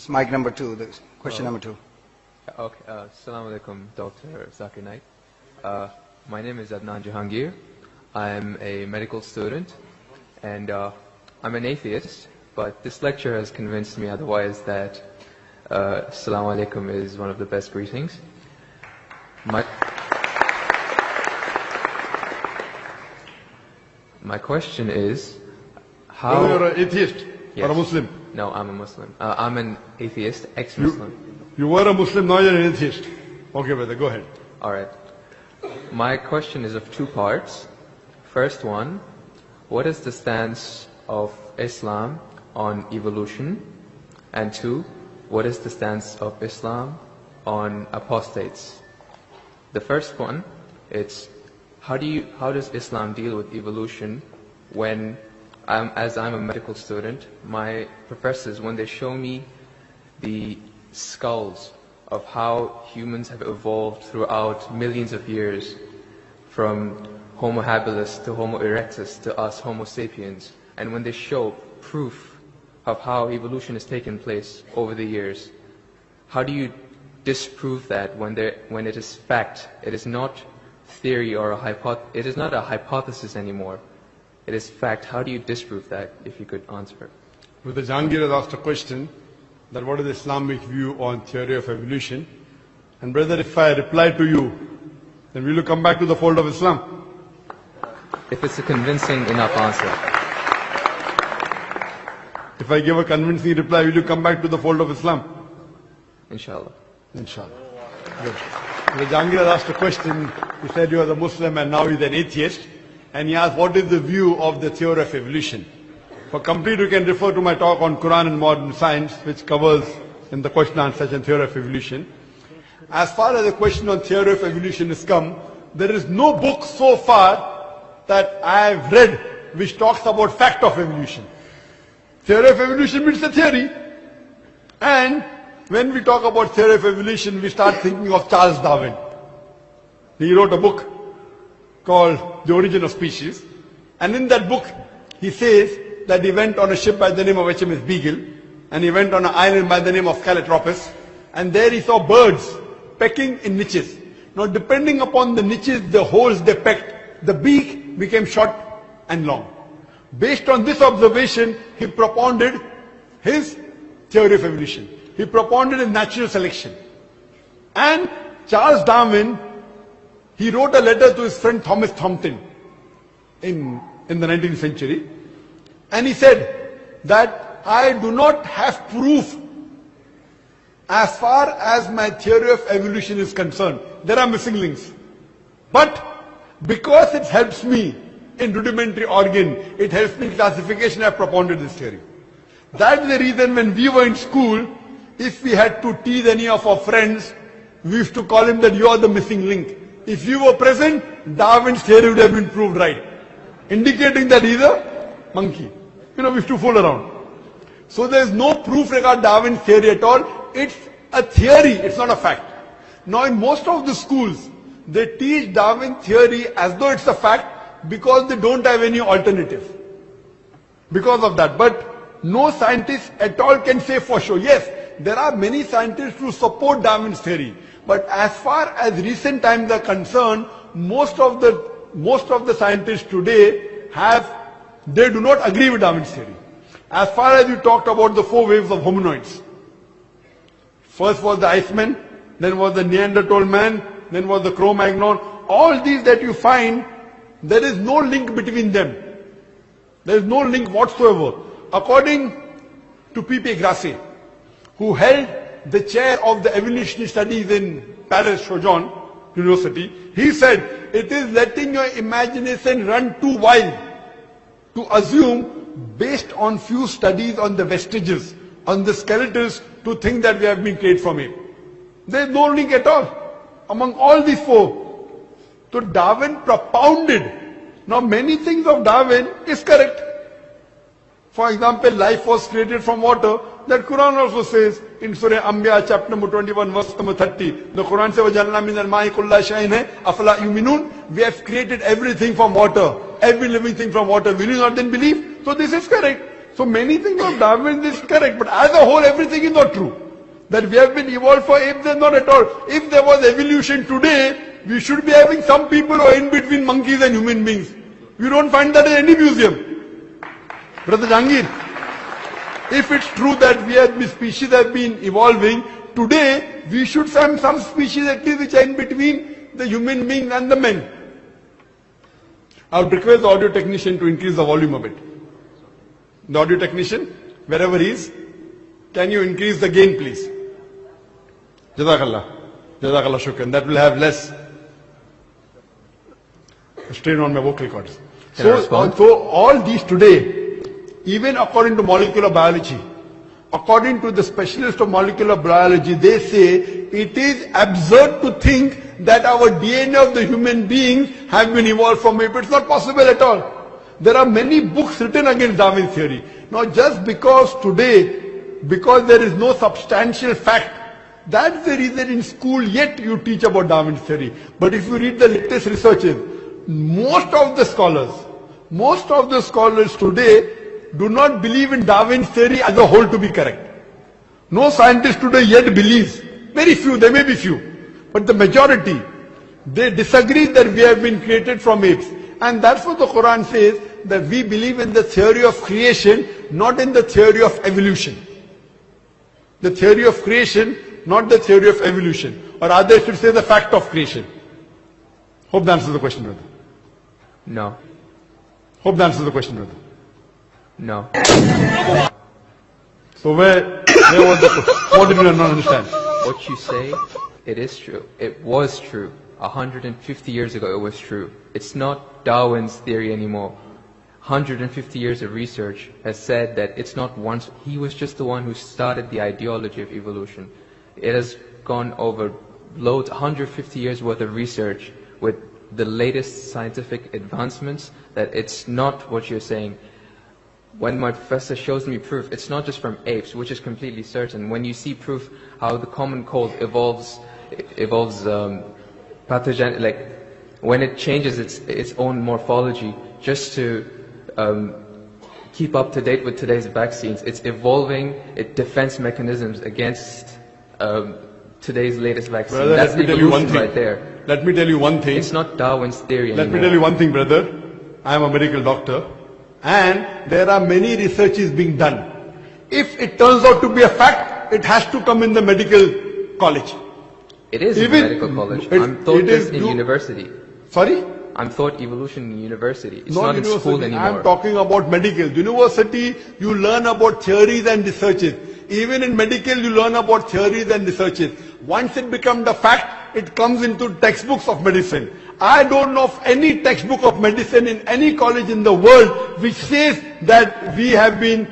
It's mic number 2, the question number 2. Okay, Assalamu alaikum, Dr. Zakir Naik. My name is Adnan Jahangir. I'm a medical student, and I'm an atheist, but this lecture has convinced me otherwise that Assalamu alaikum is one of the best greetings. My question is, how... Whether you're an atheist or a Muslim? No, I'm a Muslim. I'm an atheist, ex-Muslim. You were a Muslim, now you're an atheist. Okay, brother, go ahead. All right. My question is of 2 parts. First one, what is the stance of Islam on evolution? And 2, what is the stance of Islam on apostates? The first one, it's how does Islam deal with evolution when, as I'm a medical student, my professors, when they show me the skulls of how humans have evolved throughout millions of years, from Homo habilis to Homo erectus to us Homo sapiens, and when they show proof of how evolution has taken place over the years, how do you disprove that when it is fact? It is not theory or it is not a hypothesis anymore. It is fact. How do you disprove that, if you could answer? Brother Jahangir has asked a question that what is the Islamic view on theory of evolution? And brother, if I reply to you, then will you come back to the fold of Islam? If it's a convincing enough answer. If I give a convincing reply, will you come back to the fold of Islam? Inshallah. Inshallah. Good. Brother Jahangir has asked a question. He said you are a Muslim and now he's an atheist. And he asked, what is the view of the theory of evolution? For complete, you can refer to my talk on Quran and modern science, which covers in the question and answer section theory of evolution. As far as the question on theory of evolution is come, there is no book so far that I have read which talks about fact of evolution. Theory of evolution means a theory. And when we talk about theory of evolution, we start thinking of Charles Darwin. He wrote a book called The Origin of Species. And in that book, he says that he went on a ship by the name of HMS Beagle, and he went on an island by the name of Calotropis, and there he saw birds pecking in niches. Now depending upon the niches, the holes they pecked, the beak became short and long. Based on this observation, he propounded his theory of evolution. He propounded his natural selection. And Charles Darwin, he wrote a letter to his friend Thomas Thompson in the 19th century. And he said that I do not have proof as far as my theory of evolution is concerned. There are missing links. But because it helps me in rudimentary organ, it helps me in classification, I propounded this theory. That's the reason when we were in school, if we had to tease any of our friends, we used to call him that you are the missing link. If you were present, Darwin's theory would have been proved right, indicating that he's a monkey. We used to fool around. So there is no proof regarding Darwin's theory at all. It's a theory, it's not a fact. Now in most of the schools, they teach Darwin's theory as though it's a fact because they don't have any alternative. Because of that. But no scientist at all can say for sure. Yes, there are many scientists who support Darwin's theory. But as far as recent times are concerned, most of the scientists today they do not agree with Darwin's theory. As far as you talked about the 4 waves of hominoids. First was the Iceman, then was the Neanderthal man, then was the Cro-Magnon. All these that you find, there is no link between them. There is no link whatsoever. According to P.P. Grassi, who held the chair of the evolutionary studies in Paris Sorbonne University, he said, it is letting your imagination run too wild to assume, based on few studies on the vestiges, on the skeletons, to think that we have been created from ape. There is no link at all among all these 4. So Darwin propounded. Now many things of Darwin is correct. For example, life was created from water. That Quran also says in Surah Anbiya chapter number 21 verse number 30. The Quran says, وَجَعَلْنَا مِنَ الْمَاءِ كُلَّ شَيْءٍ أَفَلَا يُؤْمِنُونَ. We have created everything from water. Every living thing from water. Will you not then believe? So this is correct. So many things of Darwin is correct, but as a whole everything is not true. That we have been evolved for apes, that's not at all. If there was evolution today, we should be having some people who are in between monkeys and human beings. You don't find that in any museum. Brother Jangir, if it's true that we species have been evolving, today we should have some species at least which are in between the human being and the men. I would request the audio technician to increase the volume a bit. The audio technician, wherever he is, can you increase the gain please? Jazakallah. Jazakallah shukran. That will have less strain on my vocal cords. So all these today, even according to molecular biology, according to the specialists of molecular biology, they say it is absurd to think that our DNA of the human beings have been evolved from ape. It's not possible at all. There are many books written against Darwin's theory. Now just because today, because there is no substantial fact, that's the reason in school yet you teach about Darwin's theory. But if you read the latest researches, most of the scholars today do not believe in Darwin's theory as a whole to be correct. No scientist today yet believes. Very few, there may be few. But the majority, they disagree that we have been created from apes. And that's what the Quran says, that we believe in the theory of creation, not in the theory of evolution. The theory of creation, not the theory of evolution. Or rather, I should say the fact of creation. Hope that answers the question, brother. No. Hope that answers the question, brother. No. So where was the question? What did you not understand? What you say, it is true. It was true. 150 years ago it was true. It's not Darwin's theory anymore. 150 years of research has said that it's not once. He was just the one who started the ideology of evolution. It has gone over loads, 150 years worth of research with the latest scientific advancements, that it's not what you're saying. When my professor shows me proof, it's not just from apes, which is completely certain. When you see proof how the common cold evolves pathogen, like when it changes its own morphology just to keep up to date with today's vaccines, it's evolving its defense mechanisms against today's latest vaccine. Brother, that's let me tell you one thing. Right there. Let me tell you one thing. It's not Darwin's theory anymore. Let me tell you one thing, brother. I am a medical doctor, and there are many researches being done. If it turns out to be a fact, it has to come in the medical college. It is in medical college. I'm taught this in university. Sorry? I'm taught evolution in university. It's not in school anymore. I'm talking about medical. University, you learn about theories and researches. Even in medical, you learn about theories and researches. Once it becomes the fact, it comes into textbooks of medicine. I don't know of any textbook of medicine in any college in the world which says that we have been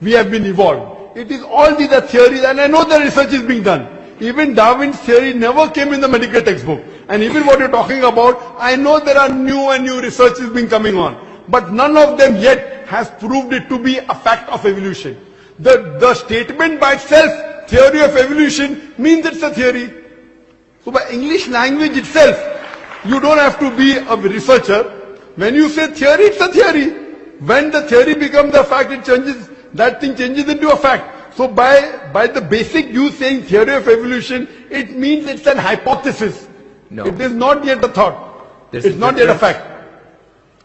evolved. It is all these are theories, and I know the research is being done. Even Darwin's theory never came in the medical textbook. And even what you're talking about, I know there are new researches being coming on. But none of them yet has proved it to be a fact of evolution. The statement by itself, theory of evolution, means it's a theory. So by English language itself, you don't have to be a researcher. When you say theory, it's a theory. When the theory becomes a fact, it changes, that thing changes into a fact. So by the basic you saying theory of evolution, it means it's an hypothesis. No. It is not yet a thought. It's not yet a fact.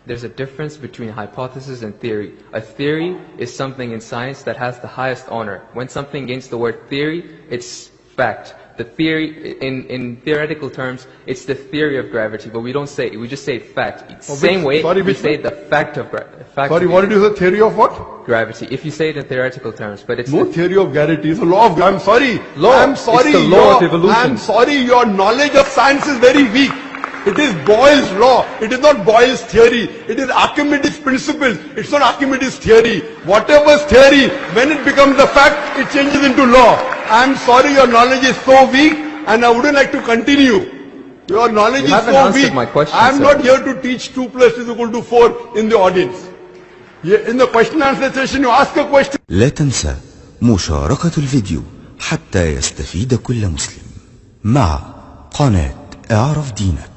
There's a difference between hypothesis and theory. A theory is something in science that has the highest honor. When something gains the word theory, it's fact. The theory, in theoretical terms, it's the theory of gravity, but we don't say it, we just say fact. Same way we say the fact of gravity. Sorry, what did you say? Theory of what? Gravity. If you say it in theoretical terms, but it's no theory of gravity. It's a law of. I'm sorry. Law. I'm sorry. It's the law of evolution. I'm sorry. Your knowledge of science is very weak. It is Boyle's law. It is not Boyle's theory. It is Archimedes' principle. It's not Archimedes' theory. Whatever's theory, when it becomes a fact, it changes into law. I'm sorry, your knowledge is so weak, and I wouldn't like to continue. Your knowledge is so weak. My question, I'm not here to teach 2 + 2 = 4 in the audience. In the question and answer session, you ask a question. لا تنسى مشاركة الفيديو حتى يستفيد كل مسلم مع قناة اعرف دينك.